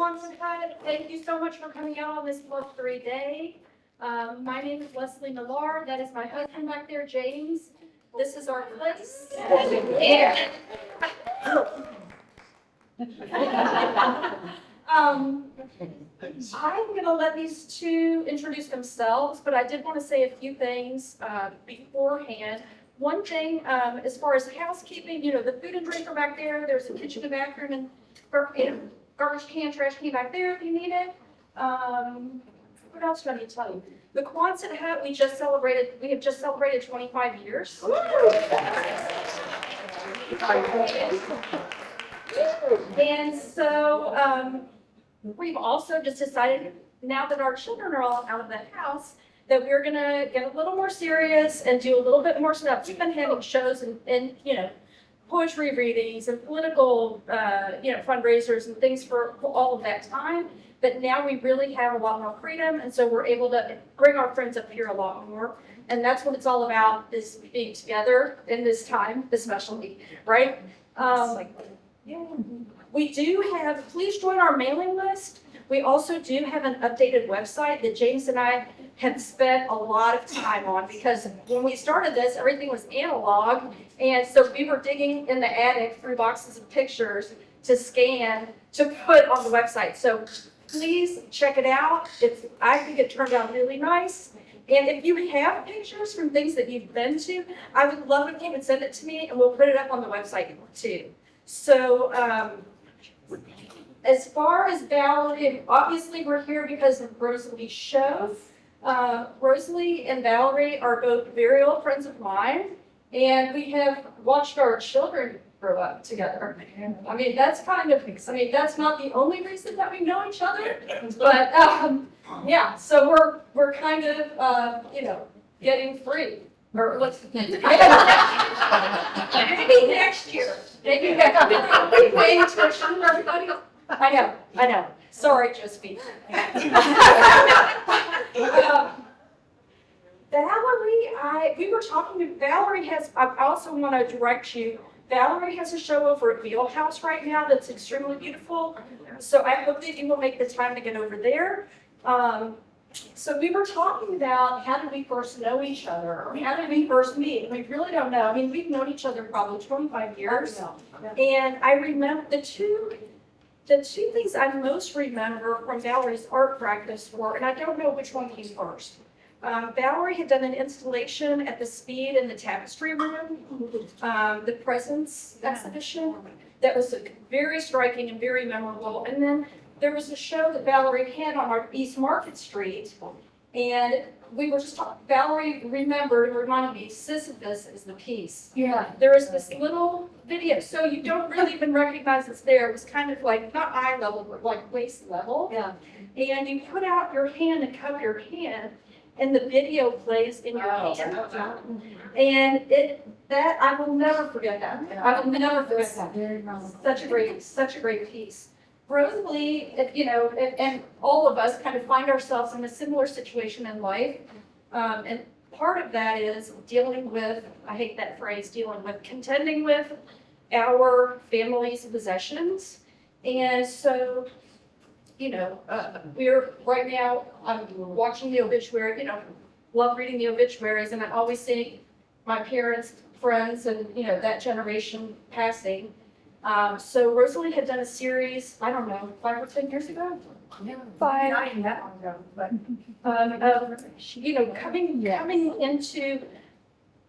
Quonset Hut. Thank you so much for coming out on this luxury day. My name is Leslie Millar. That is my husband back there, James. This is our place. Yeah. I'm going to let these two introduce themselves, but I did want to say a few things beforehand. One thing, as far as housekeeping, the food and drink are back there. There's a kitchen and bathroom and garbage can, trash can back there if you need it. What else do I need to tell you? The Quonset Hut, we have just celebrated 25 years. And so we've also just decided, now that our children are all out of the house, that we're gonna get a little more serious and do a little bit more stuff. We've been having shows and poetry readings and political fundraisers and things for all of that time. But now we really have a lot more freedom, and so we're able to bring our friends up here a lot more. And that's what it's all about, is being together in this time, especially, right? We do have, please join our mailing list. We also do have an updated website that James and I have spent a lot of time on, because when we started this, everything was analog. And so we were digging in the attic through boxes of pictures to scan, to put on the website. So please check it out. I think it turned out really nice. And if you have pictures from things that you've been to, I would love if you would send it to me, and we'll put it up on the website too. So as far as Valerie, obviously we're here because of Rosalie's show. Rosalie and Valerie are both very old friends of mine, and we have watched our children grow up together. I mean, that's not the only reason that we know each other, but yeah, so we're kind of, getting free. Or let's maybe next year. Maybe next year. Waiting to assure everybody. I know. Sorry, Josephine. Valerie, we were talking to Valerie I also want to direct you. Valerie has a show over at Wheel House right now that's extremely beautiful. So I hope that you will make the time to get over there. So we were talking about, how did we first know each other, or how did we first meet? We really don't know. I mean, we've known each other probably 25 years. And I remember the two things I most remember from Valerie's art practice were, and I don't know which one came first. Valerie had done an installation at the Speed in the Tapestry Room, the Presence exhibition, that was very striking and very memorable. And then there was a show that Valerie had on our East Market Street, and we were just talking. Valerie reminded me, Sisyphus is the piece. Yeah. There is this little video, so you don't really even recognize it's there. It was kind of like, not eye level, but like waist level. Yeah. And you put out your hand and cup your hand, and the video plays in your hand. And I will never forget that. I will never forget that. Such a great piece. Rosalie, and all of us kind of find ourselves in a similar situation in life. And part of that is dealing with, I hate that phrase, contending with our family's possessions. And so, we're right now, I'm watching the obituary, love reading the obituaries, and I always see my parents, friends, and, that generation passing. So Rosalie had done a series, I don't know, 5 or 10 years ago? Yeah. 5. Not even that long ago, but, coming into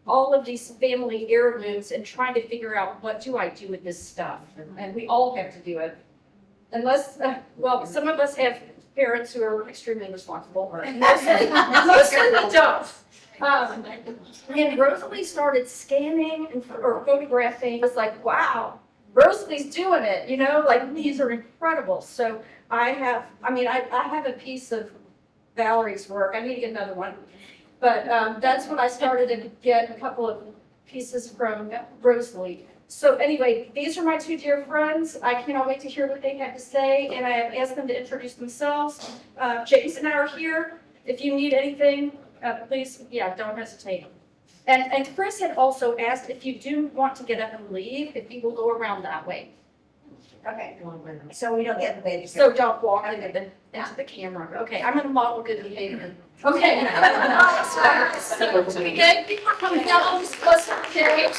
all of these family heirlooms and trying to figure out, what do I do with this stuff? And we all have to do it. Unless, some of us have parents who are extremely responsible, or mostly we don't. And Rosalie started scanning or photographing. It was like, wow, Rosalie's doing it, these are incredible. So I have a piece of Valerie's work. I need to get another one. But that's when I started to get a couple of pieces from Rosalie. So anyway, these are my two dear friends. I cannot wait to hear what they have to say, and I have asked them to introduce themselves. James and I are here. If you need anything, please, don't hesitate. And Chris had also asked if you do want to get up and leave, if you will go around that way. Okay, so we don't get the baby. So don't walk into the camera. Okay, I'm gonna model good behavior. Okay. So we get people coming down on this bus carriage.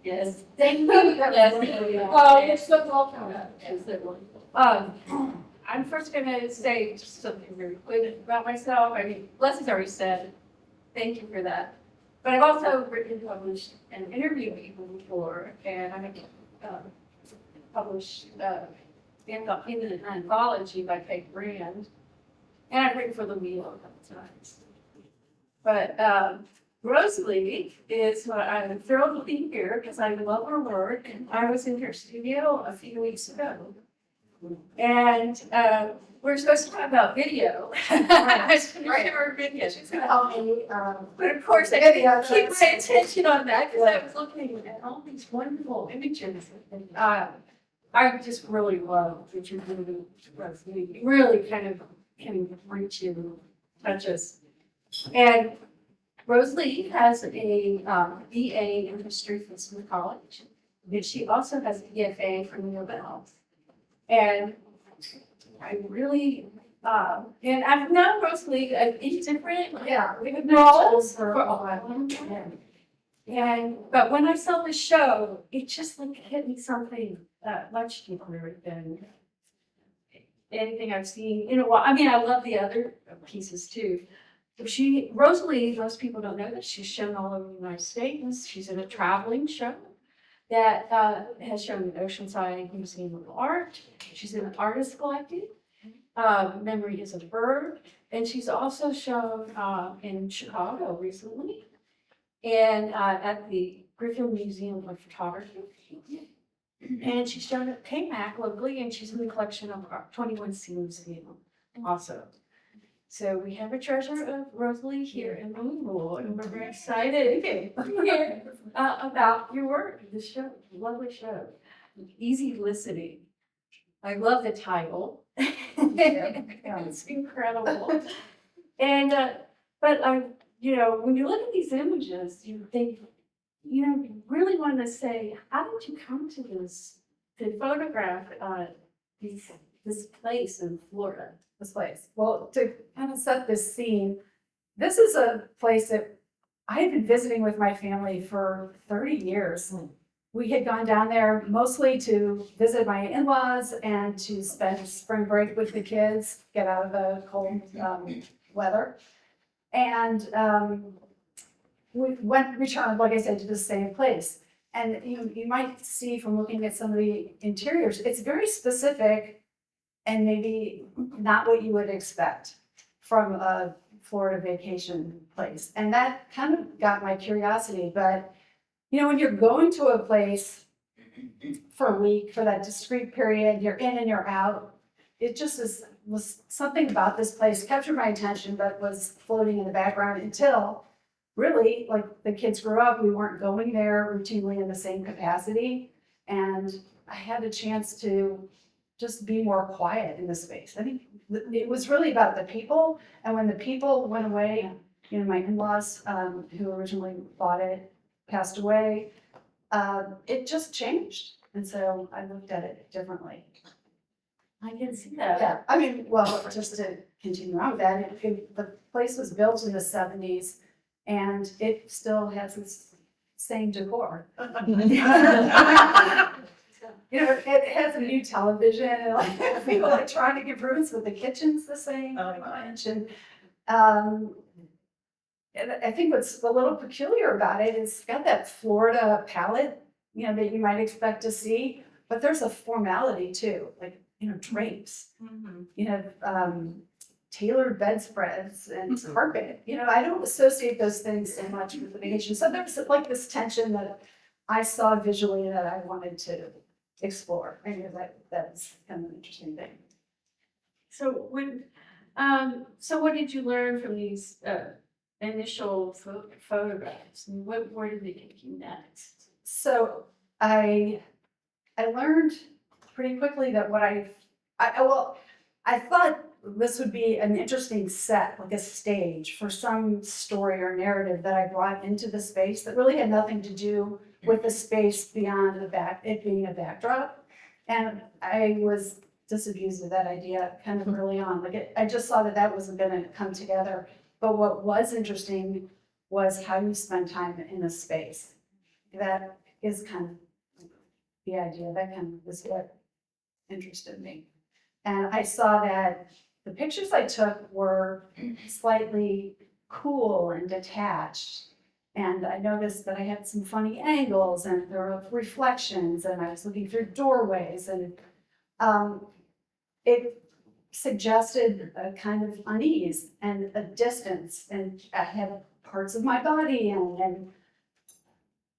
Yes. Thank you. Yes. Oh, you're so welcome. I'm first gonna say just something very quick about myself. I mean, Leslie's already said, thank you for that. But I've also written and published and interviewed people before, and I have published in an anthology by Peg Brand, and I've written for Louisville a couple times. But Rosalie is what I'm thrilled to be here because I love her work. I was in her studio a few weeks ago. And we're supposed to talk about video. I was going to show her video. She's going to help me. But of course, I got to keep my attention on that because I was looking at all these wonderful images. And I just really love what you're doing, Rosalie. You really kind of can reach you, touch us. And Rosalie has a BA in history from Smith College. And she also has an EFA from Louisville. And I really, and I've known Rosalie in different roles for a while. But when I saw the show, it just like hit me something much deeper than anything I've seen in a while. I mean, I love the other pieces too. Rosalie, most people don't know that she's shown all over the United States. She's in a traveling show that has shown at Oceanside Museum of Art. She's in an artist collective, Memory is a Bird, and she's also shown in Chicago recently, and at the Griffin Museum of Photography. And she's shown at KMAC locally, and she's in the collection of 21C Museum also. So we have a treasure of Rosalie here in Louisville, and we're very excited to hear about your work. This show, lovely show, easy listening. I love the title. It's incredible. And but when you look at these images, you think, you really want to say, how did you come to this, to photograph this place in Florida? This place. Well, to kind of set this scene, this is a place that I had been visiting with my family for 30 years. We had gone down there mostly to visit my in-laws and to spend spring break with the kids, get out of the cold weather. And we returned, like I said, to the same place. And you might see from looking at some of the interiors, it's very specific and maybe not what you would expect from a Florida vacation place. And that kind of got my curiosity. But, when you're going to a place for a week, for that discrete period, you're in and you're out, it just was something about this place captured my attention, but was floating in the background until really, like, the kids grew up. We weren't going there routinely in the same capacity. And I had a chance to just be more quiet in the space. I think it was really about the people. And when the people went away, my in-laws who originally bought it passed away, it just changed. And so I looked at it differently. I can see that. Yeah, I mean, well, just to continue on with that, the place was built in the 70s and it still has its same decor. It has a new television and a few electronic improvements, but the kitchen's the same. And I think what's a little peculiar about it is it's got that Florida palette, that you might expect to see, but there's a formality too, like, drapes. You have tailored bedspreads and carpet. I don't associate those things so much with the vacation. So there's like this tension that I saw visually that I wanted to explore. I know that's kind of an interesting thing. So what did you learn from these initial photographs? And where did they take you next? So I learned pretty quickly that I thought this would be an interesting set, like a stage for some story or narrative that I brought into the space that really had nothing to do with the space beyond it being a backdrop. And I was disabused of that idea kind of early on. I just saw that that wasn't going to come together. But what was interesting was how you spend time in a space. That is kind of the idea. That kind of was what interested me. And I saw that the pictures I took were slightly cool and detached. And I noticed that I had some funny angles and there were reflections and I was looking through doorways and it suggested a kind of unease and a distance and I had parts of my body and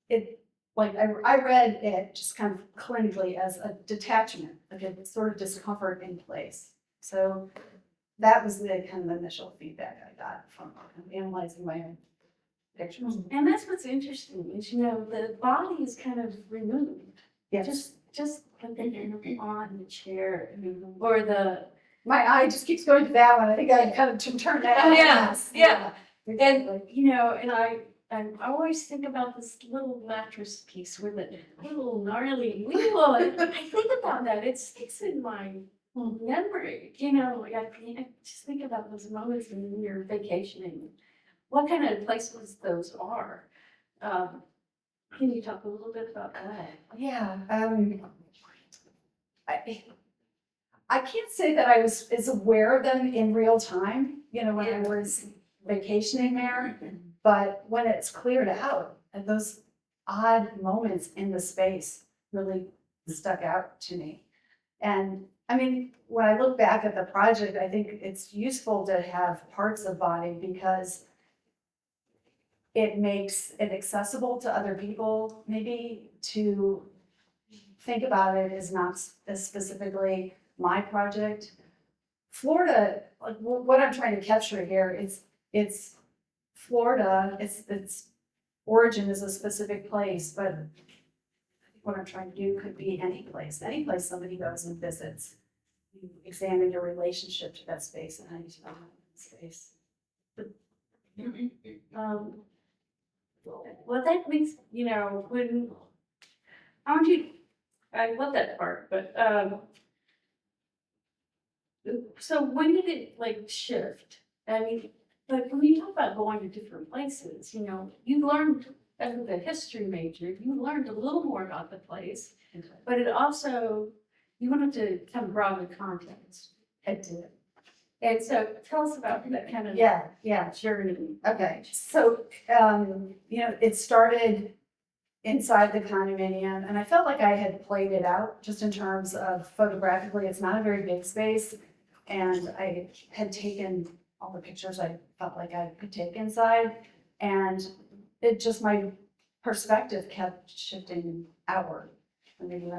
it, like I read it just kind of clinically as a detachment, like a sort of discomfort in place. So that was the kind of initial feedback I got from analyzing my own pictures. And that's what's interesting is, the body is kind of removed. Yes. Just like on the chair or the. My eye just keeps going to that one. I think I kind of turn that. Oh, yeah, yeah. Exactly. And I always think about this little mattress piece with a little gnarly wheel. And I think about that. It sticks in my memory. I just think about those moments when you're vacationing. What kind of places those are? Can you talk a little bit about that? Yeah. I can't say that I was as aware of them in real time, when I was vacationing there, but when it's cleared out, and those odd moments in the space really stuck out to me. And I mean, when I look back at the project, I think it's useful to have parts of body because it makes it accessible to other people, maybe to think about it as not as specifically my project. Florida, like what I'm trying to capture here, it's Florida, its origin is a specific place, but what I'm trying to do could be any place somebody goes and visits. You examine your relationship to that space and how you spend that space. Well, that makes, when, I love that part, but, so when did it shift? I mean, like when you talk about going to different places, you learned as a history major, you learned a little more about the place, but it also, you wanted to kind of broaden the context. I did. And so tell us about that kind of Yeah. journey. Okay, so, it started inside the condominium, and I felt like I had played it out just in terms of photographically. It's not a very big space, and I had taken all the pictures I felt like I could take inside, and it just, my perspective kept shifting outward.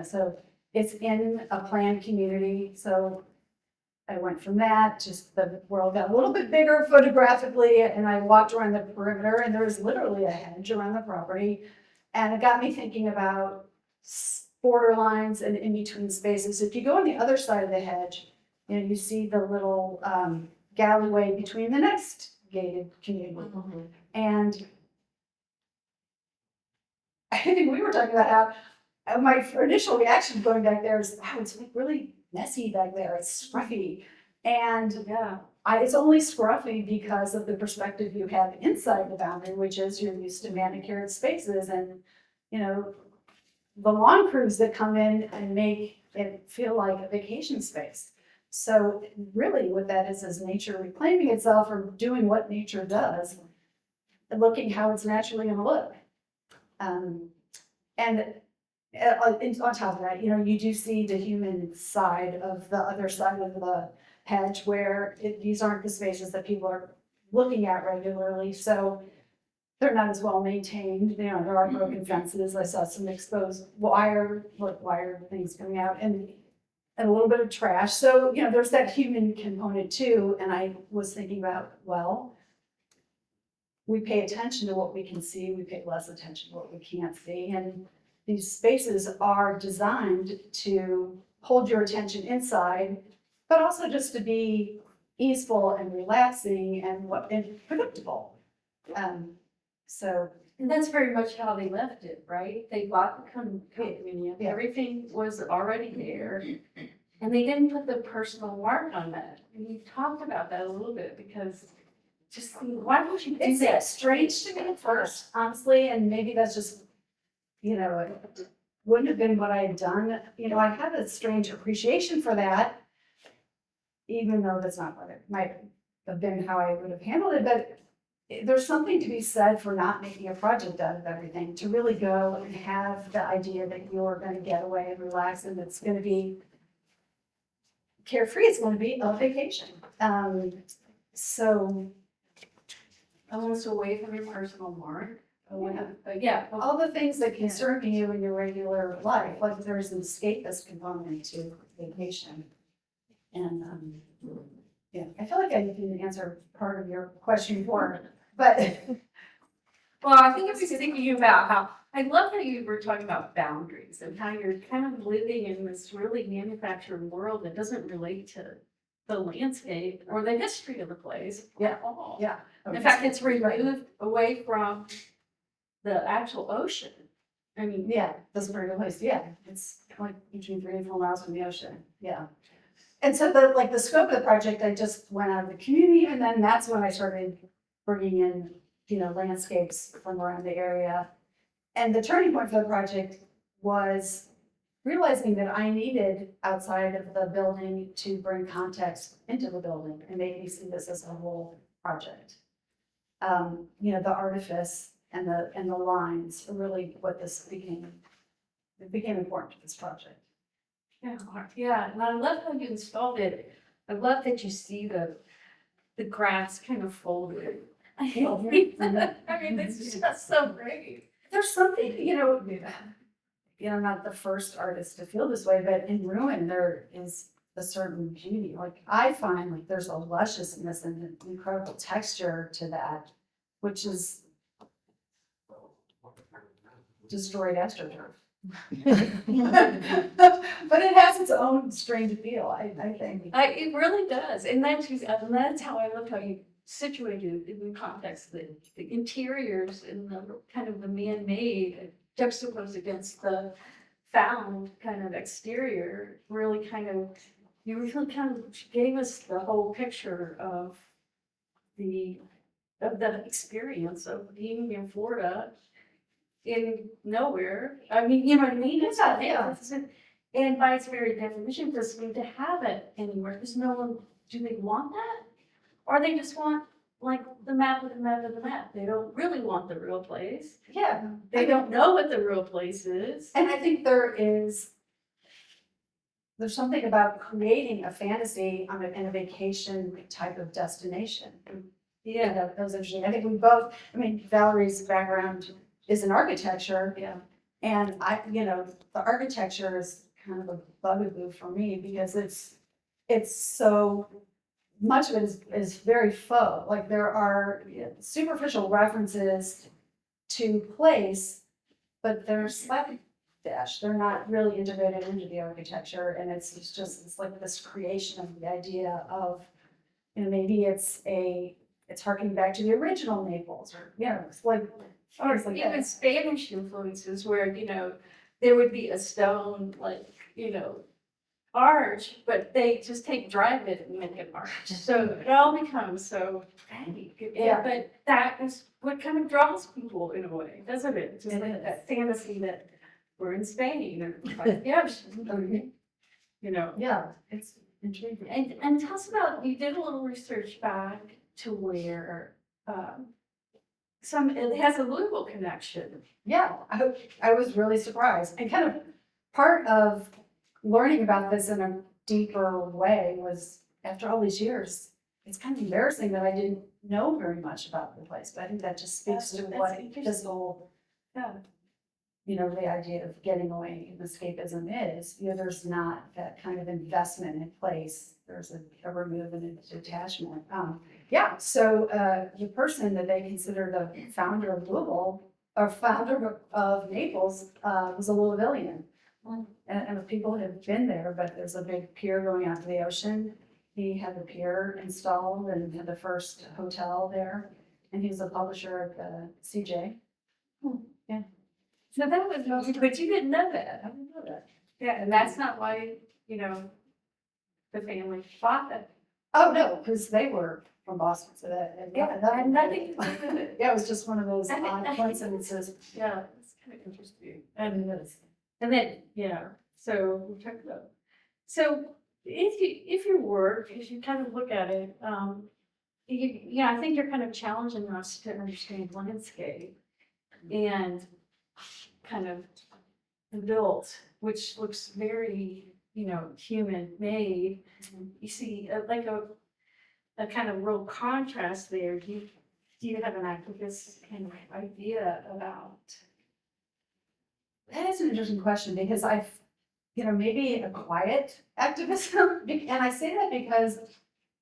So it's in a planned community, so I went from that, just the world got a little bit bigger photographically, and I walked around the perimeter, and there was literally a hedge around the property. And it got me thinking about borderlines and in between spaces. If you go on the other side of the hedge, you see the little gallery between the next gated community. And I think we were talking about how my initial reaction going back there is, wow, it's like really messy back there. It's scruffy. And it's only scruffy because of the perspective you have inside the boundary, which is you're used to manicured spaces and, the lawn crews that come in and make it feel like a vacation space. So really what that is nature reclaiming itself or doing what nature does and looking how it's naturally going to look. And on top of that, you do see the human side of the other side of the hedge where these aren't the spaces that people are looking at regularly. So they're not as well maintained. There are broken fences. I saw some exposed wire things coming out and a little bit of trash. So, there's that human component too. And I was thinking about, well, we pay attention to what we can see. We pay less attention to what we can't see. And these spaces are designed to hold your attention inside, but also just to be easeful and relaxing and predictable. So, And that's very much how they left it, right? They bought the condominium, Yeah. everything was already there. And they didn't put the personal mark on that. And we talked about that a little bit because just, why would you do it's that? strange to me at first, honestly, and maybe that's just, it wouldn't have been what I had done. I had a strange appreciation for that, even though that's not what it might have been how I would have handled it, but there's something to be said for not making a project out of everything, to really go and have the idea that you're going to get away and relax and it's going to be carefree, it's going to be a vacation. So Almost away from your personal mark. But yeah, all the things that concern you in your regular life, like there's an escapist component to vacation. And, yeah, I feel like I didn't answer part of your question before, but well, I think I was thinking about how, I love that you were talking about boundaries and how you're kind of living in this really manufactured world that doesn't relate to the landscape or the history of the place at all. yeah. In fact, it's removed away from the actual ocean. I mean, Yeah, that's a very good place. Yeah, it's like between 3 and 4 miles from the ocean. Yeah. And so the scope of the project, I just went out of the community, and then that's when I started bringing in, landscapes from around the area. And the turning point for the project was realizing that I needed outside of the building to bring context into the building and make me see this as a whole project. The artifice and the lines are really what this became. It became important to this project. yeah, and I love how you installed it. I love that you see the grass kind of folded. I mean, it's just so great. There's something, I'm not the first artist to feel this way, but in ruin there is a certain beauty. Like I find like there's a lusciousness and an incredible texture to that, which is destroyed astroturf. But it has its own strange appeal, I think. It really does, and that's how I love how you situated it in the context, the interiors and the kind of the man-made juxtaposed against the found kind of exterior, really kind of, you really kind of gave us the whole picture of the experience of being in Florida in nowhere. I mean, you know what I mean? Yeah. And by its very definition, it doesn't mean to have it anywhere, because no one, do they want that? Or they just want like the map of the map of the map. They don't really want the real place. Yeah. They don't know what the real place is. And I think there's something about creating a fantasy in a vacation type of destination. Yeah. That was interesting. I think Valerie's background is in architecture. Yeah. And the architecture is kind of a bugaboo for me because it's so much of it is very faux. Like there are superficial references to place, but they're slapdash. They're not really integrated into the architecture, and it's like this creation of the idea of, maybe it's harking back to the original Naples, or it's like. Or things like even that. Spanish influences where, there would be a stone, like, arch, but they just drive it and make an arch. So it all becomes so vague. Yeah. But that is what kind of draws people in a way, doesn't it? Just It like is. that fantasy that we're in Spain or like the ocean, Yeah, it's intriguing. And tell us about, you did a little research back to where, it has a Louisville connection. Yeah, I was really surprised. And kind of part of learning about this in a deeper way was, after all these years, it's kind of embarrassing that I didn't know very much about the place. But I think that just speaks to That's what interesting. this whole, Yeah. the idea of getting away and escapism is. There's not that kind of investment in place. There's a remove and a detachment. So the person that they consider the founder of Louisville, or founder of Naples, was a Louisvillian. And people have been there, but there's a big pier going out to the ocean. He had the pier installed and had the first hotel there. And he's the publisher of the CJ. So that was, but you didn't know that. I didn't know that. Yeah, and that's not why, the family bought it. Oh, no, because they were from Boston, so that had Yeah, that had nothing to do with it. Yeah, it was just one of those odd coincidences. Yeah, it's kind of interesting. And then, so we talked about, so if your work, as you kind of look at it, I think you're kind of challenging us to understand landscape and kind of built, which looks very, human made. You see like a kind of real contrast there. Do you have an activist kind of idea about? That is an interesting question because I've, maybe a quiet activism. And I say that because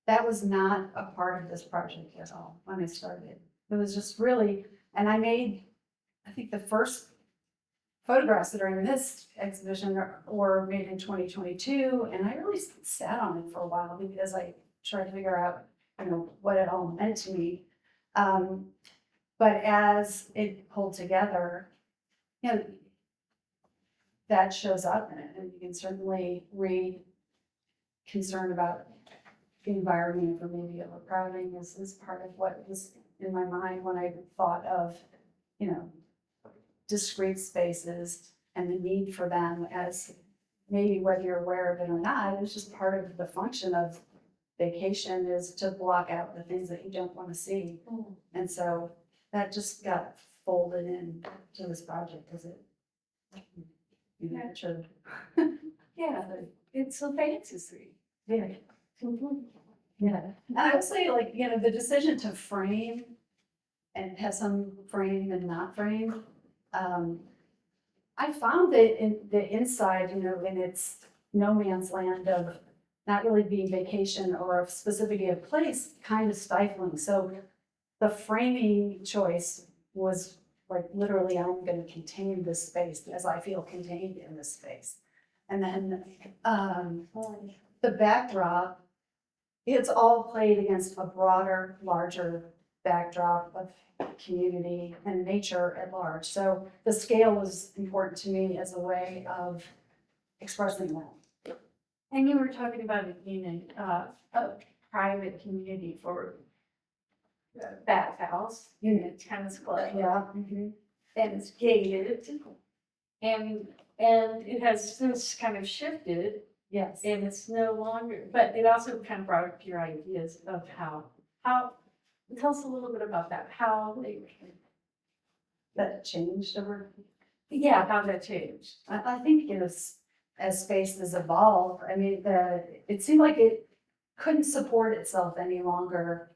that was not a part of this project at all when I started. It was just really, and I made, I think the first photographs that are in this exhibition were made in 2022. And I really sat on it for a while because I tried to figure out, what it all meant to me. But as it pulled together, that shows up in it, and you can certainly read concern about the environment or maybe overcrowding is part of what was in my mind when I thought of, discrete spaces and the need for them as maybe whether you're aware of it or not, it's just part of the function of vacation is to block out the things that you don't want to see. And so that just got folded in to this project because it, sure. Yeah, it's a fantasy. Yeah. Yeah. And I would say the decision to frame and have some frame and not frame, I found that in the inside, in its no man's land of not really being vacation or specifically a place, kind of stifling. So the framing choice was literally, I'm going to contain this space as I feel contained in this space. And then the backdrop, it's all played against a broader, larger backdrop of community and nature at large. So the scale was important to me as a way of expressing that. And you were talking about it being a private community for bathhouse, tennis club. Yeah. And it's gated. And it has since kind of shifted, Yes. and it's no longer, but it also kind of brought up your ideas of how, tell us a little bit about that, how they, That changed over. yeah, how that changed. I think as spaces evolve, I mean, it seemed like it couldn't support itself any longer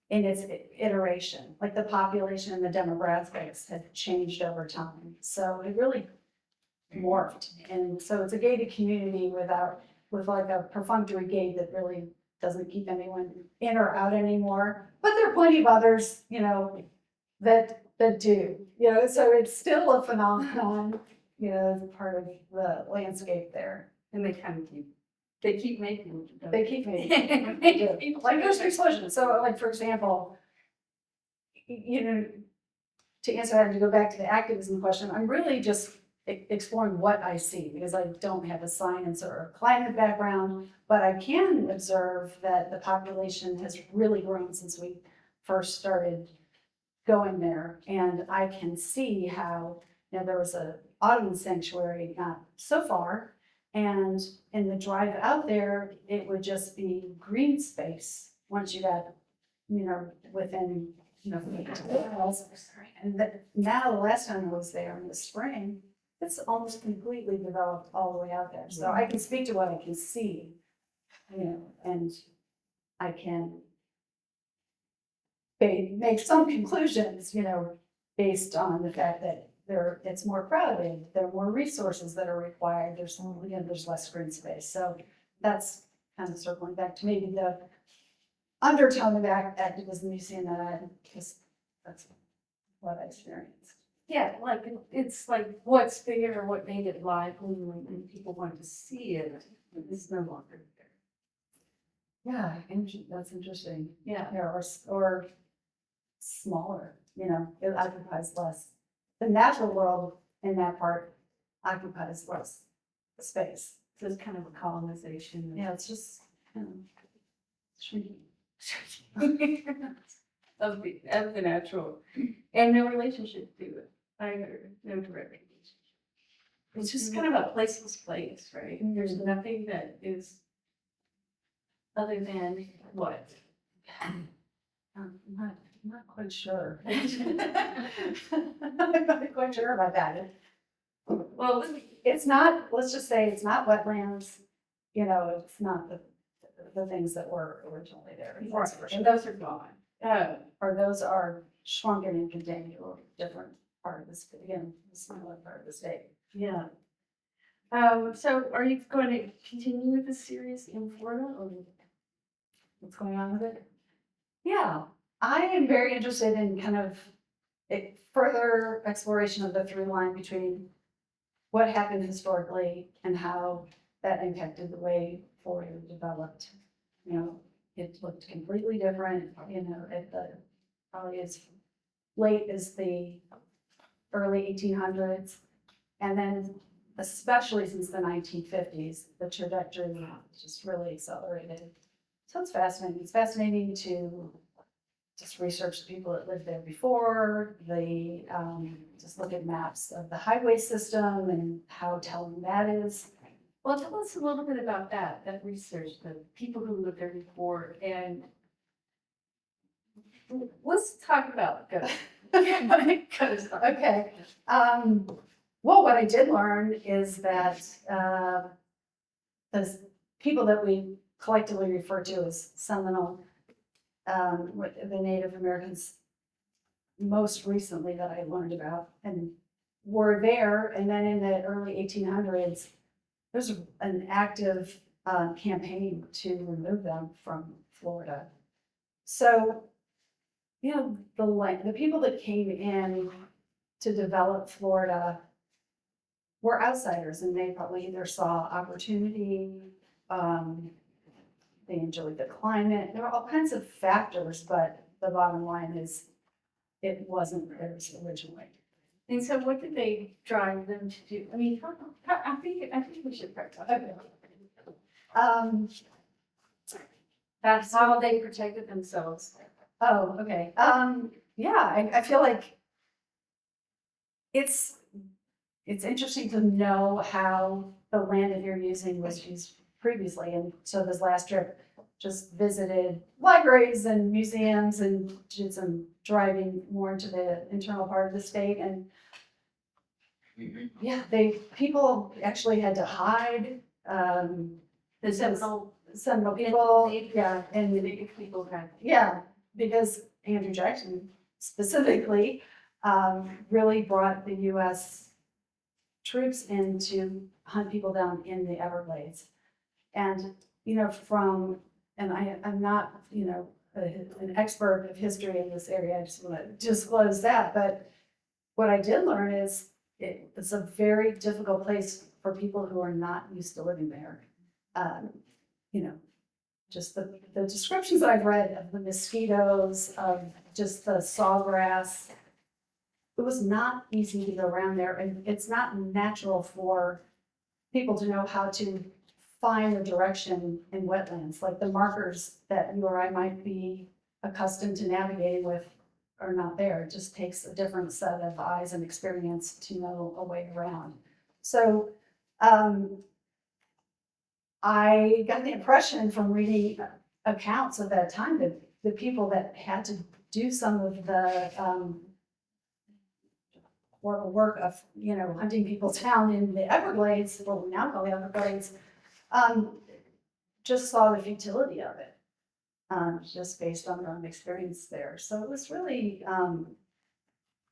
in its iteration. Like the population and the demographics had changed over time. So it really morphed. And so it's a gated community with like a perfunctory gate that really doesn't keep anyone in or out anymore. But there are plenty of others, that do, so it's still a phenomenon, as a part of the landscape there. And they kind of keep making it. They keep making like there's explosions. So for example, to answer that and to go back to the activism question, I'm really just exploring what I see because I don't have a science or a climate background, but I can observe that the population has really grown since we first started going there. And I can see how, there was a Ottoman sanctuary not so far, and in the drive out there, it would just be green space once you got, within, miles. And now the last time I was there in the spring, it's almost completely developed all the way out there. So I can speak to what I can see, and I can make some conclusions, based on the fact that it's more crowded, there are more resources that are required, there's less green space. So that's kind of circling back to maybe the undertone of activism you see in that, because that's what I experienced. Yeah, it's like what's there, what made it lively when people want to see it is no longer there. Yeah, that's interesting. Yeah. Yeah, or smaller, it occupies less. The natural world in that part occupies less space. So it's kind of a colonization. Yeah, it's just, shrinking. Of the natural, and no relationship to it either, no direct relationship. It's just kind of a placeless place, right? There's nothing that is other than what? I'm not quite sure. I'm not quite sure about that. Well, It's not, let's just say it's not wetlands, it's not the things that were originally there. That's for sure. and those are gone. Or those are shrunken and contained to a different part of this, again, the smaller part of the state. Yeah. So are you going to continue with this series in Florida or What's going on with it? Yeah, I am very interested in kind of further exploration of the through line between what happened historically and how that impacted the way Florida developed. It looked completely different, at the, probably as late as the early 1800s. And then especially since the 1950s, the trajectory just really accelerated. So it's fascinating. It's fascinating to just research the people that lived there before, just look at maps of the highway system and how telling that is. Well, tell us a little bit about that research, the people who lived there before, and let's talk about ghosts. Okay. Well, what I did learn is that the people that we collectively refer to as Seminole, the Native Americans, most recently that I learned about, and were there, and then in the early 1800s, there's an active campaign to remove them from Florida. So, the people that came in to develop Florida were outsiders, and they probably either saw opportunity, they enjoyed the climate. There are all kinds of factors, but the bottom line is it wasn't theirs originally. And so what did they drive them to do? I mean, I think we should talk about that's how they protected themselves. Oh, okay. Yeah, I feel like it's interesting to know how the land that you're using was used previously. And so this last trip just visited libraries and museums and did some driving more into the internal part of the state. And yeah, people actually had to hide. The Seminole People, yeah, and the Native people had. yeah, because Andrew Jackson specifically really brought the U.S. troops in to hunt people down in the Everglades. And, I'm not, an expert of history in this area, I just want to disclose that. But what I did learn is it's a very difficult place for people who are not used to living there. Just the descriptions I've read of the mosquitoes, of just the sawgrass, it was not easy to go around there, and it's not natural for people to know how to find the direction in wetlands, like the markers that you or I might be accustomed to navigating with are not there. It just takes a different set of eyes and experience to know a way around. So I got the impression from reading accounts of that time that the people that had to do some of the work of, hunting people down in the Everglades, what we now call the Everglades, just saw the futility of it, just based on their own experience there. So it was really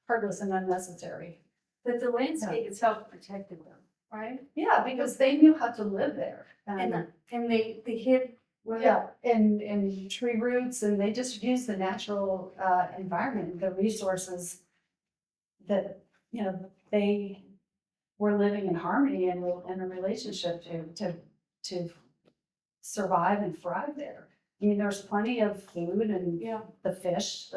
heartless and unnecessary. But the landscape itself protected them, right? Yeah, because they knew how to live there. And they hid. Yeah, and tree roots, and they just used the natural environment, the resources that, they were living in harmony and in a relationship to survive and thrive there. I mean, there's plenty of food and Yeah. the fish,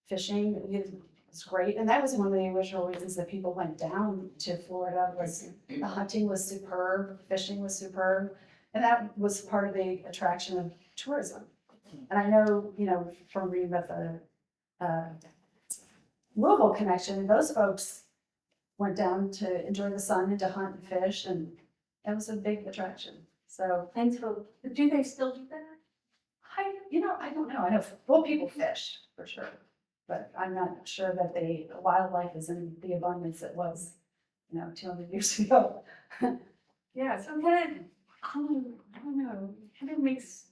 fishing is great. And that was one of the original reasons that people went down to Florida was the hunting was superb, fishing was superb. And that was part of the attraction of tourism. And I know, from reading about the Louisville connection, those folks went down to enjoy the sun and to hunt and fish, and it was a big attraction. So And so, do they still do that? I don't know. I know, people fish for sure, but I'm not sure that wildlife is in the abundance it was, 200 years ago. Yeah, so kind of, I don't know, kind of makes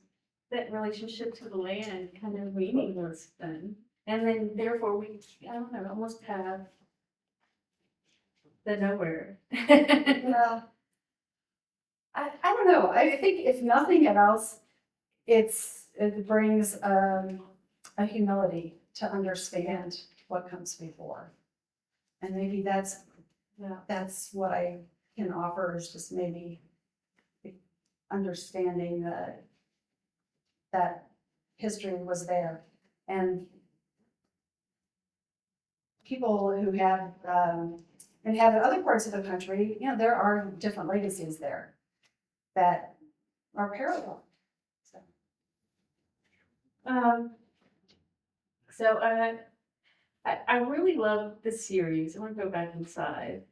that relationship to the land kind of meaningless then. And then therefore we, I don't know, almost have the nowhere. Well, I don't know. I think if nothing else, it brings a humility to understand what comes before. And maybe that's what I can offer is just maybe understanding that history was there. And people who have inhabit other parts of the country, there are different legacies there that are parallel. So I really love this series. I want to go back inside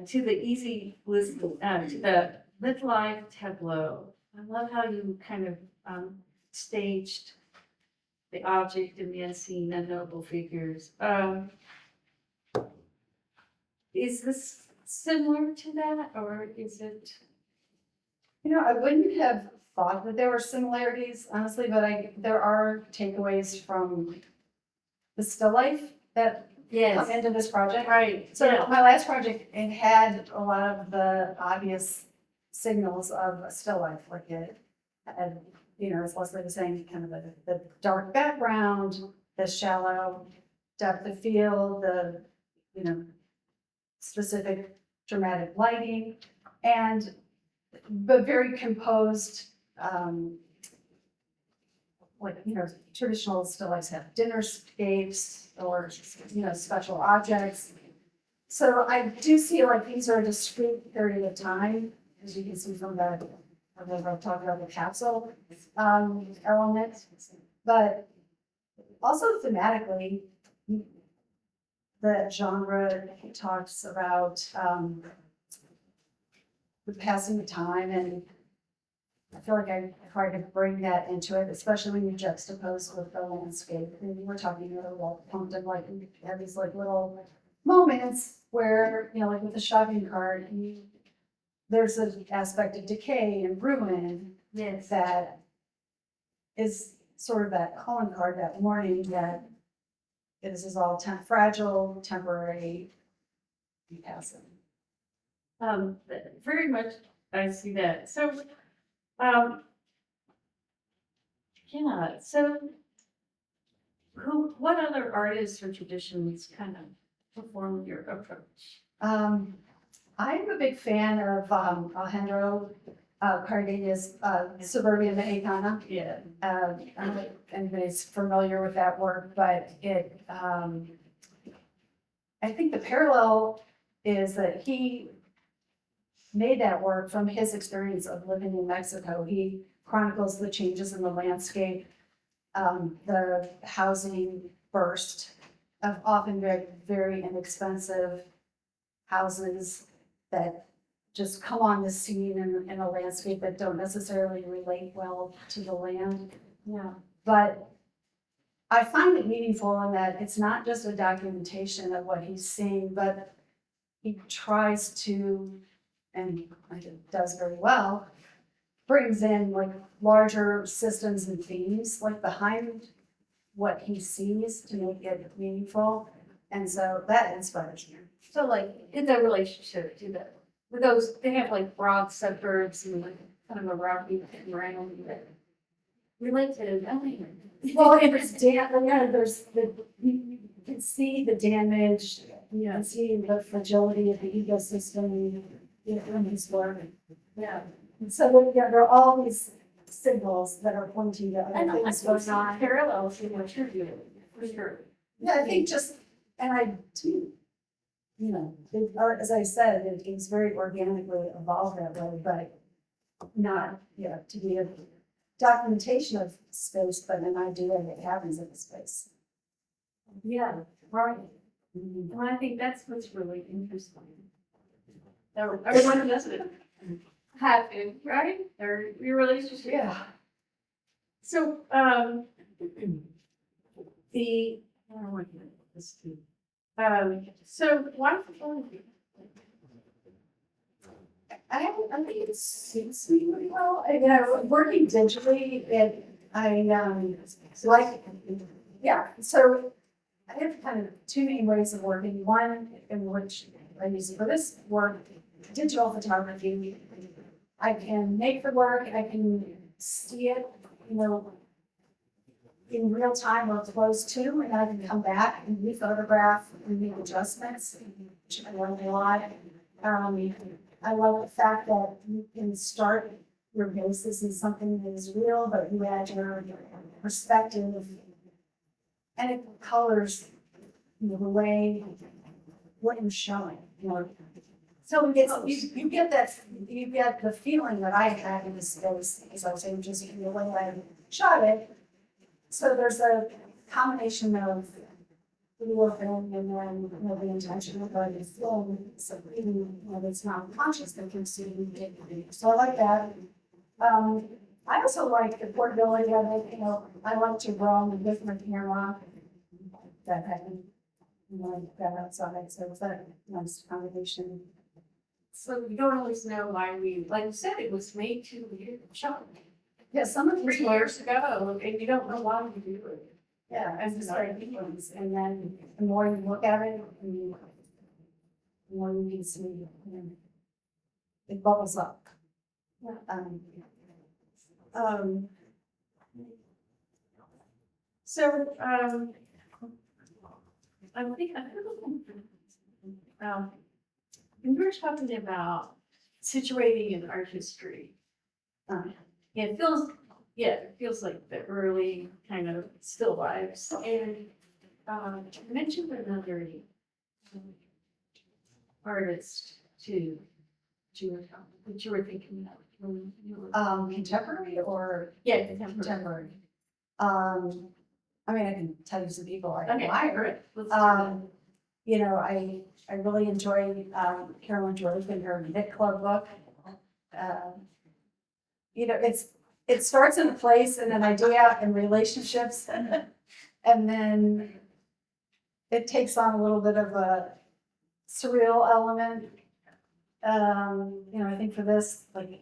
to the easy list, to the Live Life tableau. I love how you kind of staged the object and the unseen, unknowable figures. Is this similar to that, or is it? I wouldn't have thought that there were similarities, honestly, but there are takeaways from the still life that come into this project. Right. So my last project, it had a lot of the obvious signals of a still life, like it had, as Leslie was saying, kind of the dark background, the shallow depth of field, the, specific dramatic lighting, but very composed, traditional still lifes have dinnerscapes or, special objects. So I do see these are a discrete period of time, as you can see from I've talked about the capsule element, but also thematically, the genre talks about the passing of time, and I feel like I try to bring that into it, especially when you juxtapose with the landscape. And we're talking about Pumpkin, we have these little moments where, with the shopping cart, there's an aspect of decay and ruin that is sort of that calling card, that warning that this is all fragile, temporary, and passing. Very much, I see that. So, so what other artists or traditions kind of perform your approach? I'm a big fan of Alejandro Cardenas' Suburbia Mexicana. Yeah. I don't know if anybody's familiar with that work, but I think the parallel is that he made that work from his experience of living in Mexico. He chronicles the changes in the landscape, the housing burst of often very, very inexpensive houses that just come on the scene in a landscape that don't necessarily relate well to the land. Yeah. But I find it meaningful in that it's not just a documentation of what he's seeing, but he tries to, and I think does very well, brings in larger systems and themes behind what he sees to make it meaningful. And so that inspires me. So in the relationship to that, with those, they have broad suburbs and kind of a rocky around relate to nothing. Well, there's you can see the damage, you can see the fragility of the ecosystem in his work. Yeah. And so there are all these signals that are pointing to And other I things see going some on. parallels in what you're doing, for sure. Yeah, I think just, and I do, as I said, it's very organically evolved that way, but not, to be a documentation of space, but an idea that happens in the space. Yeah, right. And I think that's what's really interesting. Everyone doesn't have it, right? Or your relationship. Yeah. So, the, I don't want to get this too. So one thing. I think it suits me really well. Working digitally, so I have kind of two main ways of working. One in which I use it for this work, digital photography. I can make the work, I can see it, in real time or close to, and I can come back and rephotograph and make adjustments, which I learned a lot. I love the fact that you can start your basis in something that is real, but you add your perspective, and it colors the way what you're showing. So you get the feeling that I had in this space, as I was saying, just the way I shot it. So there's a combination of the real thing and then the intention of the film, so even it's not conscious that can see you get. So I like that. I also like the portability of it. I like to draw with my camera that I can that outside. So it's that nice combination. So you don't always know why like you said, it was made 2 years shot. Yeah, some of these 3 years ago, and you don't know why you do it. Yeah, as the starting feelings, and then the more you look at it, the more you can see, it bubbles up. Yeah. So, I think, when we were talking about situating in art history, it feels like the early kind of still lives. And you mentioned another artist too, that you were thinking of when you were. Contemporary or Yeah, contemporary. contemporary? I can tell you some people I Okay, admire. great. Let's do that. I really enjoy Carolyn George and her Knit Club book. It starts in a place and an idea and relationships, and then it takes on a little bit of a surreal element. I think for this, like, I'm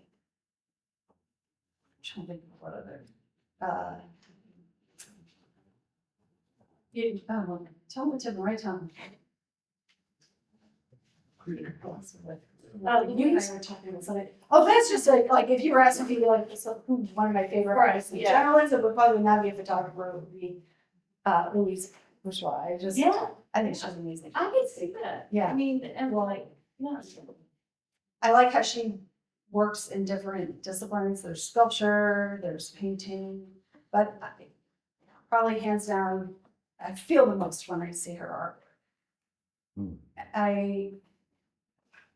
trying to think of what other. Tell me to the right time. You and I were talking about something. Oh, that's just like if you were asking me who's one of my favorite Right, artists in yeah. general, it would probably not be a photographer. It would be Louise Bourgeois. I think she's amazing. I can see that. Yeah. I mean, and like, yeah. I like how she works in different disciplines. There's sculpture, there's painting, but probably hands down, I feel the most when I see her artwork.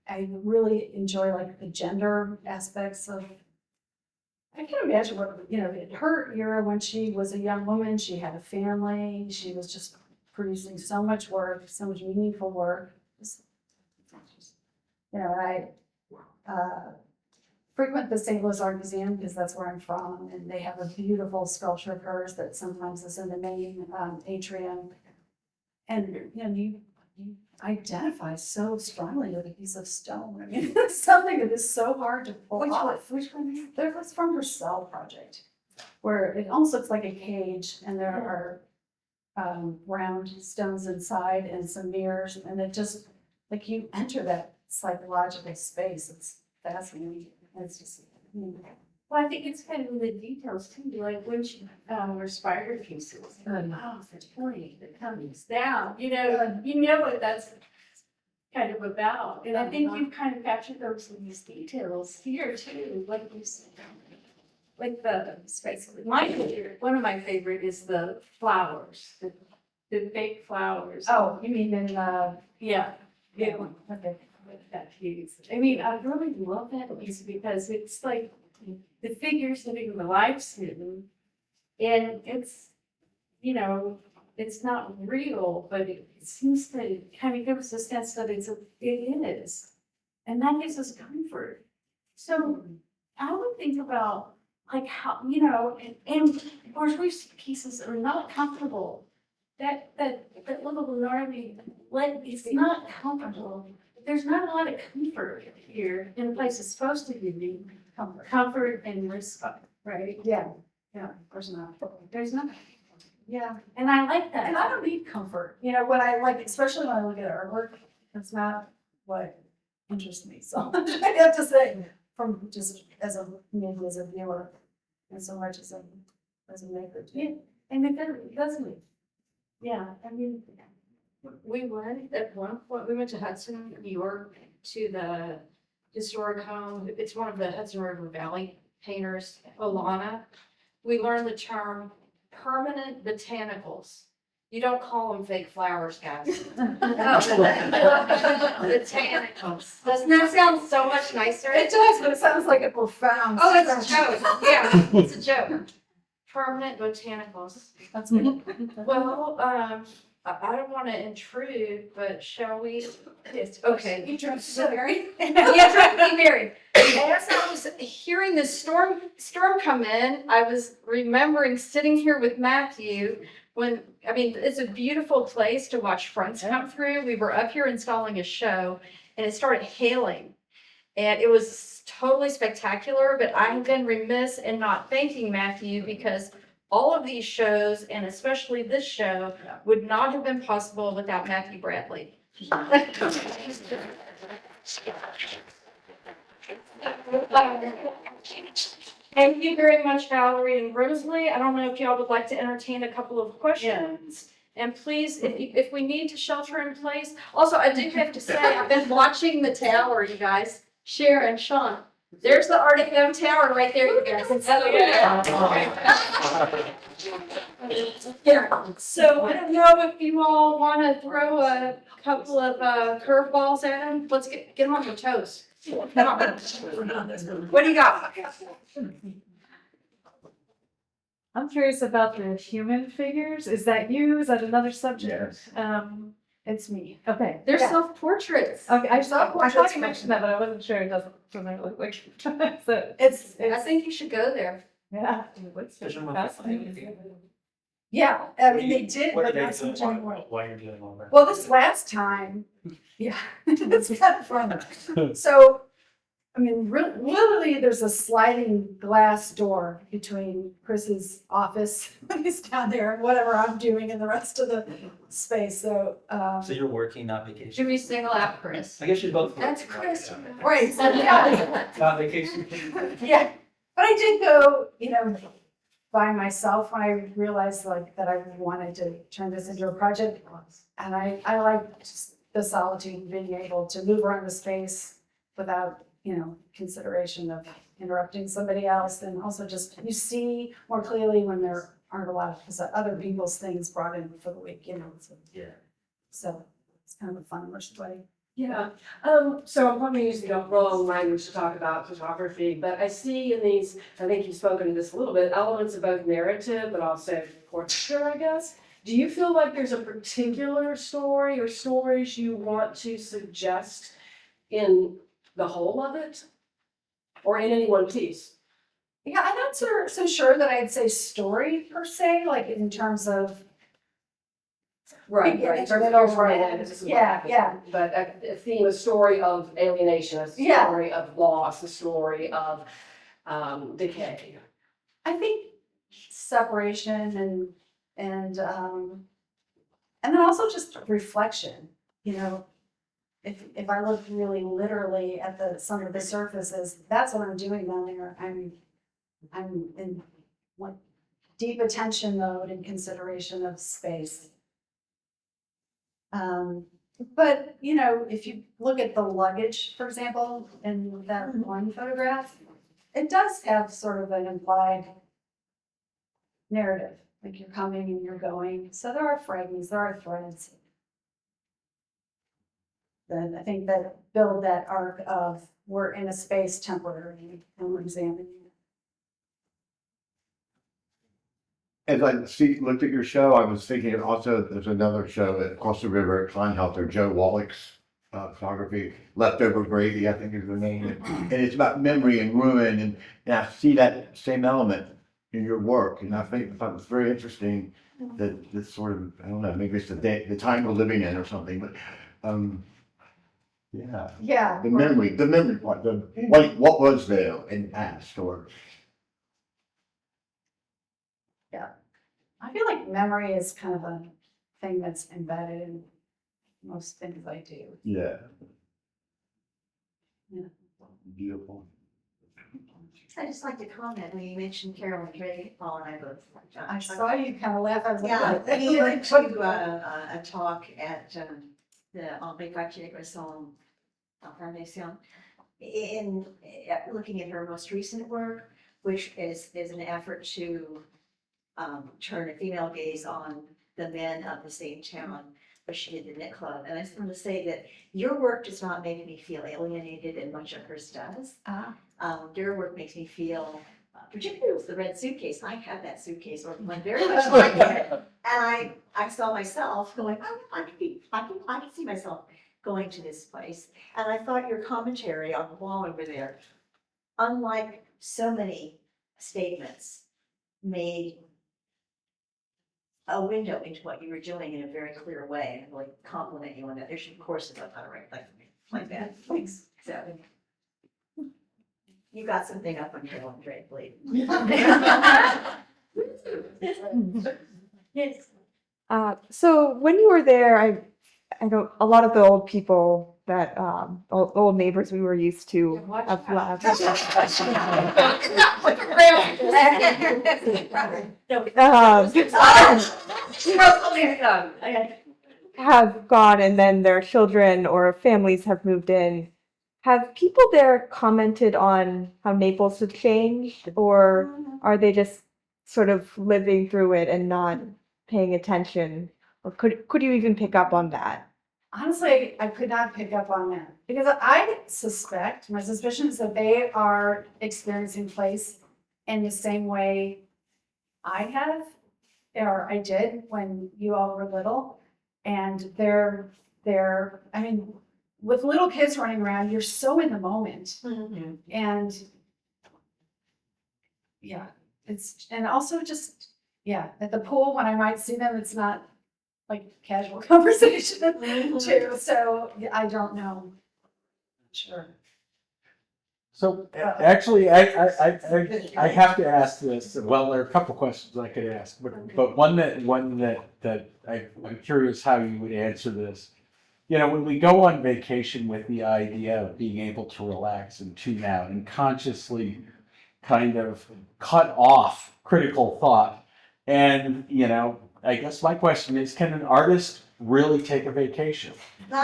I really enjoy like the gender aspects of. I can imagine what in her era when she was a young woman, she had a family, she was just producing so much work, so much meaningful work. I frequent the St. Louis Art Museum because that's where I'm from, and they have a beautiful sculpture of hers that sometimes is in the main atrium. And you identify so strongly with a piece of stone. I mean, it's something that is so hard to pull off. Which one? There was from her cell project, where it almost looks like a cage, and there are round stones inside and some mirrors, and it just like you enter that psychological space. It's fascinating. It's just. Well, I think it's kind of in the details too, like when she, her spider pieces, the point that comes down, you know what that's kind of about. And I think you've kind of captured those in these details here too, like you said. like the space. One of my favorite is the flowers, the fake flowers. Oh, you mean in, Yeah. yeah, Yeah. okay. With that piece. I mean, I really love that piece because it's like the figures living the lives hidden. And it's, you know, it's not real, but it seems to kind of give us a sense that it is. And that gives us comfort. So I would think about like how, you know, and bourgeois pieces are not comfortable. That little Bernardi, it's not comfortable. There's not a lot of comfort here in a place that's supposed to give you comfort and respect, right? Yeah, there's not. There's not, Yeah, and I like and I that. don't need comfort, you know, when I like, especially when I look at artwork, that's not what interests me so much, I have to say, from just as a, maybe as a viewer, and so much as a maker too. Yeah, and it doesn't. Yeah, I mean, we went at one point, we went to Hudson, New York, to the historic home. It's one of the Hudson River Valley painters, Olana. We learned the term permanent botanicals. You don't call them fake flowers, guys. Botanicals. Doesn't that sound so much nicer? It does, but it sounds like a profound. Oh, it's a joke. Yeah, it's a joke. Permanent botanicals. That's good. Well, I don't want to intrude, but shall we? Yes, okay. You drink so very. Yes, right, be married. As I was hearing this storm come in, I was remembering sitting here with Matthew when, I mean, it's a beautiful place to watch fronts come through. We were up here installing a show and it started hailing. And it was totally spectacular, but I have been remiss in not thanking Matthew because all of these shows, and especially this show, would not have been possible without Matthew Bradley. Thank you very much, Valerie and Rosalie. I don't know if y'all would like to entertain a couple of questions. And please, if we need to shelter in place. Also, I do have to say, I've been watching the tower, you guys. Sharon, Sean. There's the Art FM tower right there, you guys. Yeah. So I don't know if you all want to throw a couple of curveballs at them. Let's get them on their toes. Come on. What do you got? I'm curious about the human figures. Is that you? Is that another subject? It's me. Okay. They're Yeah. self-portraits. Okay, I thought Self-portraits you mentioned that, but I wasn't sure. It doesn't familiar look like. So, I think you should go there. yeah. What's fascinating. Yeah, I mean, they did, What but are they not so much doing anymore. while you're doing all that? Well, this last time, yeah, it's kind of fun. So, I mean, literally, there's a sliding glass door between Chris's office when he's down there and whatever I'm doing in the rest of the space. So, So you're working, not Should vacation? we single out Chris? I guess you're both. That's working, Chris. yeah. right. So, yeah, Not vacation. yeah. But I did go, you know, by myself when I realized like that I wanted to turn this into a project. And I like just the solitude and being able to move around the space without, you know, consideration of interrupting somebody else. And also just, you see more clearly when there aren't a lot of other people's things brought in for the week, you know. Yeah. So it's kind of a fun way. Yeah, so I'm probably using the wrong language to talk about photography, but I see in these, I think you've spoken to this a little bit, elements of both narrative, but also portraiture, I guess. Do you feel like there's a particular story or stories you want to suggest in the whole of it? Or in any one piece? Yeah, I'm not so sure that I'd say story per se, like in terms of, Right, Yeah, right, in terms of middle here's where I road. am, this is what Yeah, happened. yeah. But a theme, a story of alienation, a Yeah. story of loss, a story of decay. I think separation and then also just reflection, you know. If I look really literally at some of the surfaces, that's what I'm doing down there. I'm in like deep attention mode and consideration of space. But you know, if you look at the luggage, for example, in that one photograph, it does have sort of an implied narrative, like you're coming and you're going. So there are fragments, there are threads. Then I think that build that arc of we're in a space temporarily and we're examining it. As I looked at your show, I was thinking also there's another show across the river at Kleinhelter, Joe Wallach's photography, Leftover Gravy, I think is the name. And it's about memory and ruin. And I see that same element in your work. And I thought it was very interesting that this sort of, I don't know, maybe it's the time we're living in or something, but yeah. Yeah. The memory part, what was there in the past or. I feel like memory is kind of a thing that's embedded in most things I do. Yeah. Yeah. Beautiful. I'd just like to comment when you mentioned Carolyn Drake, Paul and I both. I saw you kind of laugh. I was like, Yeah, we went to a talk at the Henri Cartier-Bresson Foundation in looking at her most recent work, which is an effort to turn a female gaze on the men of the same town, but she did the knit club. And I just want to say that your work does not make me feel alienated, and much of hers does. Your work makes me feel, particularly with the red suitcase, I have that suitcase, or one very much like it. And I saw myself going, oh, I can see myself going to this place. And I thought your commentary on the wall over there, unlike so many statements, made a window into what you were doing in a very clear way, and really compliment you on that. There's some courses on how to write like that. Thanks. So you got something up on Carolyn Drake, please. Yes. So when you were there, I know a lot of the old people that old neighbors we were used to have left. Have gone, and then their children or families have moved in. Have people there commented on how Naples has changed, or are they just sort of living through it and not paying attention? Or could you even pick up on that? Honestly, I could not pick up on that because I suspect, my suspicion is that they are experiencing place in the same way I have, or I did when you all were little. And they're, I mean, with little kids running around, you're so in the moment. And yeah, and also just, yeah, at the pool, when I might see them, it's not like casual conversation too. So I don't know. Sure. So actually, I have to ask this. Well, there are a couple questions I could ask, but one that I'm curious how you would answer this. You know, when we go on vacation with the idea of being able to relax and tune out and consciously kind of cut off critical thought, and you know, I guess my question is, can an artist really take a vacation? You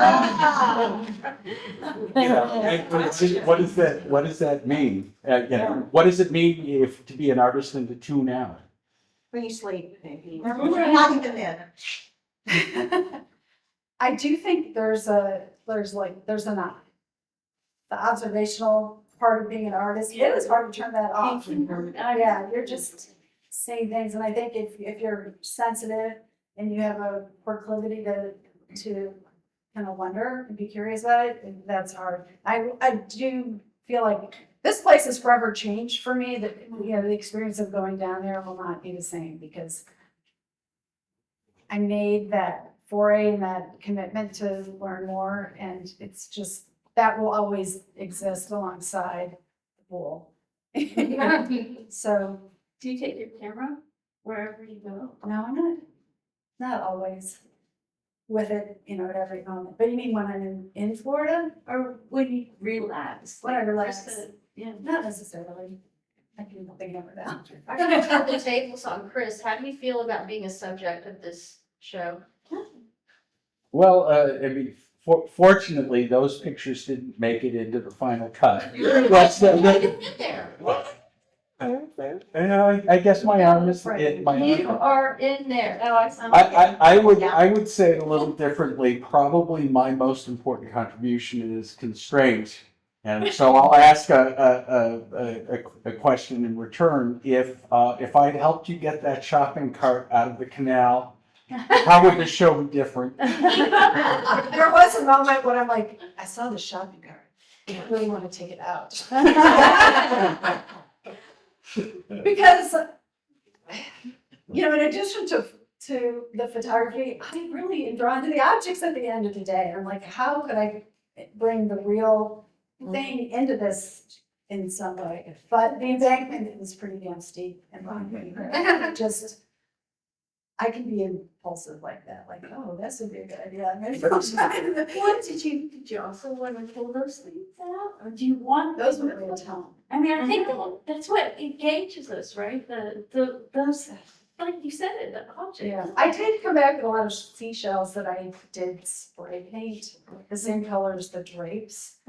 know, and what does that mean? You know, what does it mean to be an artist and to tune out? When you sleep, maybe. Not even then. I do think there's the observational part of being an artist. It is hard to turn that off. Yeah, you're just saying things, and I think if you're sensitive and you have a proclivity to kind of wonder and be curious about it, that's hard. I do feel like this place has forever changed for me. That, you know, the experience of going down there will not be the same because I made that foray and that commitment to learn more, and it's just that will always exist alongside the pool. So, Do you take your camera wherever you go? no, I'm not always with it, you know, at every moment. But you mean when I'm in Florida? Or when you relax? When I relax. just yeah. Not necessarily. I can put the camera down. I'm gonna turn the tables on Chris. How do you feel about being a subject of this show? Well, I mean, Fortunately, those pictures didn't make it into the final cut. That's, I guess my arm is it. You are in there. Oh, I would say it a little differently. Probably my most important contribution is constraint. And so I'll ask a question in return. If I'd helped you get that shopping cart out of the canal, how would the show be different? There was a moment when I'm like, I saw the shopping cart. I really want to take it out. Because, you know, in addition to the photography, I really am drawn to the objects at the end of the day. I'm like, how could I bring the real thing into this in some way? But the embankment was pretty damn steep and just, I can be impulsive like that, like, oh, this would be a good idea. What did you also want to pull those things out, or do you want Those would be a tone. I mean, I think that's what engages us, right? Those, like you said, the objects. Yeah, I tend to come back with a lot of seashells that I did spray paint, the same color as the drapes.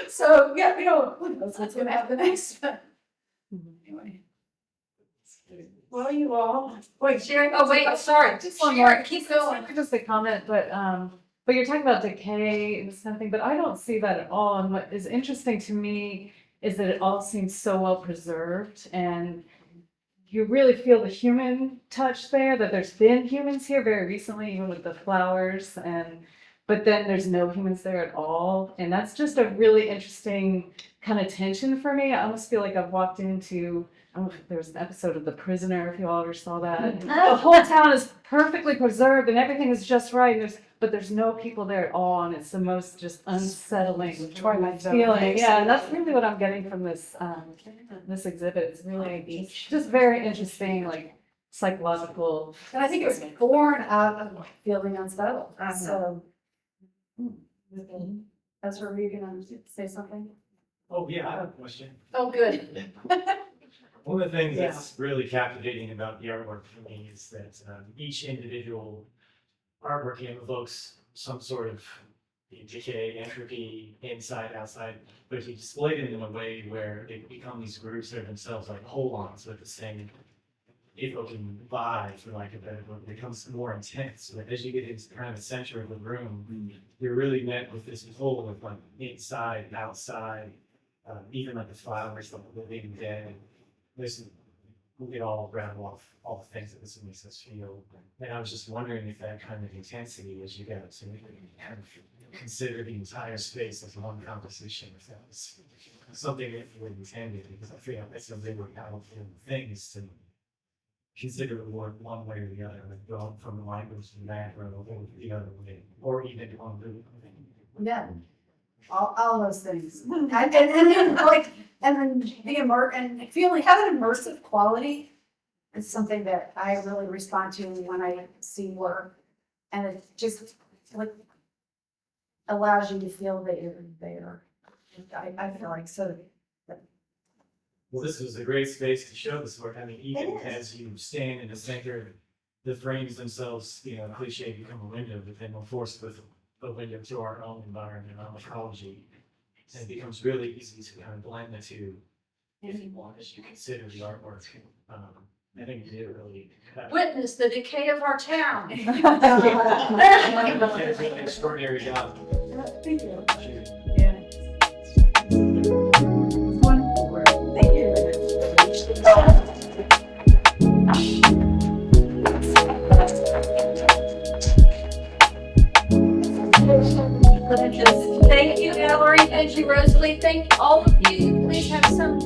So, yeah, you know, who knows what's gonna happen next. Anyway. Well, you all, wait, Sharon, oh, wait, sorry. Just one more. Keep going. Just a comment, but you're talking about decay and this kind of thing, but I don't see that at all. And what is interesting to me is that it all seems so well preserved, and you really feel the human touch there, that there's been humans here very recently, even with the flowers, but then there's no humans there at all. And that's just a really interesting kind of tension for me. I almost feel like I've walked into, I don't know if there was an episode of The Prisoner, if you all ever saw that. The whole town is perfectly preserved and everything is just right, and but there's no people there at all, and it's the most just unsettling feeling. Yeah, and that's really what I'm getting from this this exhibit. It's really just very interesting, like psychological. And I think it was born out of feeling unsettled, so. Ezra, were you gonna say something? Oh, yeah, I have a question. Oh, good. One of the things that's really captivating about the artwork for me is that each individual artwork evokes some sort of decay, entropy, inside, outside, but if you display it in a way where they become these groups that are themselves like hold-ons with the same evoking vibe, for lack of a better word, it becomes more intense. So that as you get into kind of the center of the room, you're really met with this whole of like inside, outside, even like the flowers, like the living dead. We get all rattle off all the things that this makes us feel. And I was just wondering if that kind of intensity as you get to kind of consider the entire space as one composition, if that was something that you intended, because I feel like that's a really powerful thing is to consider the word one way or the other, like going from the language to the macro or the other way, or even one root. Yeah, all those things. And then like, and then and feeling, having an immersive quality is something that I really respond to when I see work. And it just like allows you to feel that you're there. I feel like so. Well, this was a great space to show this work. I mean, even as you stand in the center, the frames themselves, you know, cliche become a window, but then we're forced with a window to our own environment, our ecology. And it becomes really easy to kind of blend the two if you want, as you consider the artwork. I think you did a really Witness the decay of our town. did a really extraordinary job. Thank you. Yeah. Wonderful work. Thank you. Thank you, Valerie. Thank you, Rosalie. Thank all of you. Please have some